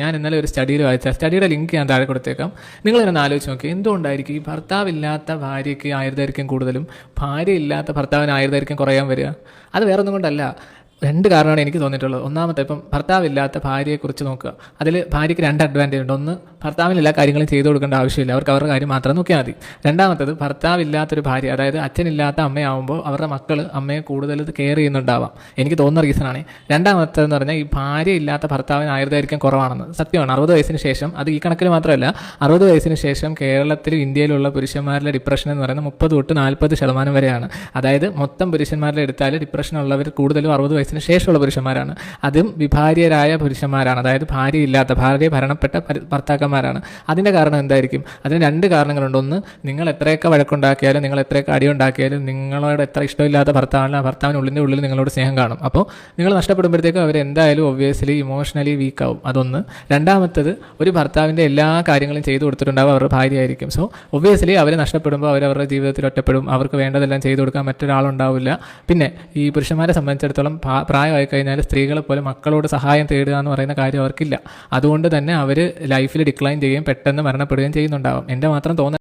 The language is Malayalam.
ഞാൻ ഇന്നലെ ഒരു സ്റ്റഡിയിൽ വായിച്ച സ്റ്റഡിയുടെ ലിങ്ക് ഞാൻ താഴെ കൊടുത്തേക്കാം. നിങ്ങളിങ്ങനെ ആലോചിച്ച് നോക്കി, എന്തുകൊണ്ടായിരിക്കും ഈ ഭർത്താവില്ലാത്ത ഭാര്യയ്ക്ക് ആയുർദൈർഘ്യം കൂടുതലും ഭാര്യ ഇല്ലാത്ത ഭർത്താവിന് ആയുർദൈർഘ്യം കുറയാൻ വരിക? അത് വേറെ ഒന്നും കൊണ്ടല്ല, രണ്ട് കാരണമാണ് എനിക്ക് തോന്നിയിട്ടുള്ളത്. ഒന്നാമത്തെ, ഇപ്പം ഭർത്താവില്ലാത്ത ഭാര്യയെക്കുറിച്ച് നോക്കുക. അതിൽ ഭാര്യയ്ക്ക് രണ്ട് അഡ്വാൻറ്റേജ് ഉണ്ട്. ഒന്ന്, ഭർത്താവിന് എല്ലാ കാര്യങ്ങളും ചെയ്തു കൊടുക്കേണ്ട ആവശ്യമില്ല, അവർക്ക് അവരുടെ കാര്യം മാത്രം നോക്കിയാൽ മതി. രണ്ടാമത്തത്, ഭർത്താവില്ലാത്തൊരു ഭാര്യ, അതായത് അച്ഛനില്ലാത്ത അമ്മയാവുമ്പോൾ അവരുടെ മക്കൾ അമ്മയെ കൂടുതൽ കെയർ ചെയ്യുന്നുണ്ടാവാം. എനിക്ക് തോന്നുന്ന റീസണാണ്. രണ്ടാമത്തേതെന്ന് പറഞ്ഞാൽ ഈ ഭാര്യ ഇല്ലാത്ത ഭർത്താവിന് ആയുർദൈർഘ്യം കുറവാണെന്ന്. സത്യമാണ്. 60 വയസ്സിന് ശേഷം, അത് ഈ കണക്കിൽ മാത്രമല്ല, 60 വയസ്സിന് ശേഷം കേരളത്തിലും ഇന്ത്യയിലുള്ള പുരുഷന്മാരിലെ ഡിപ്രഷൻ എന്ന് പറയുന്നത് 30 തൊട്ട് 40% വരെയാണ്. അതായത് മൊത്തം പുരുഷന്മാരുടെ എടുത്താൽ ഡിപ്രഷനുള്ളവർ കൂടുതലും 60 വയസ്സിന് ശേഷമുള്ള പുരുഷന്മാരാണ്. അതും വിഭാര്യരായ പുരുഷന്മാരാണ്, അതായത് ഭാര്യയില്ലാത്ത, ഭാര്യ ഭരണപ്പെട്ട ഭർത്താക്കന്മാരാണ്. അതിൻ്റെ കാരണം എന്തായിരിക്കും? അതിന് രണ്ട് കാരണങ്ങളുണ്ട്. ഒന്ന്, നിങ്ങൾ എത്രയൊക്കെ വഴക്കുണ്ടാക്കിയാലും നിങ്ങൾ എത്രയൊക്കെ അടിയുണ്ടാക്കിയാലും നിങ്ങളോട് എത്ര ഇഷ്ടമില്ലാത്ത ഭർത്താവിന്, ഭർത്താവിന് ഉള്ളിൽ നിങ്ങളോട് സ്നേഹം കാണും. അപ്പോൾ നിങ്ങൾ നഷ്ടപ്പെടുമ്പോഴത്തേക്കും അവരെന്തായാലും ഒബ്വിയസ്ലി ഇമോഷണലി വീക്കാവും. അതൊന്ന്. രണ്ടാമത്തത്, ഒരു ഭർത്താവിൻ്റെ എല്ലാ കാര്യങ്ങളും ചെയ്തു കൊടുത്തിട്ടുണ്ടാവും അവരുടെ ഭാര്യ ആയിരിക്കും. സോ ഒബ്വിയസ്ലി അവർ നഷ്ടപ്പെടുമ്പോൾ അവരവരുടെ ജീവിതത്തിൽ ഒറ്റപ്പെടും. അവർക്ക് വേണ്ടതെല്ലാം ചെയ്തു കൊടുക്കാൻ മറ്റൊരാളുണ്ടാവില്ല. പിന്നെ ഈ പുരുഷന്മാരെ സംബന്ധിച്ചിടത്തോളം പ്രായമായി കഴിഞ്ഞാൽ സ്ത്രീകളെ പോലെ മക്കളോട് സഹായം തേടുക എന്ന് പറയുന്ന കാര്യം അവർക്കില്ല. അതുകൊണ്ട് തന്നെ അവർ ലൈഫിൽ ഡിക്ലൈൻ ചെയ്യുകയും പെട്ടെന്ന് മരണപ്പെടുകയും ചെയ്യുന്നുണ്ടാവും. എൻ്റെ മാത്രം തോന്നുന്നത്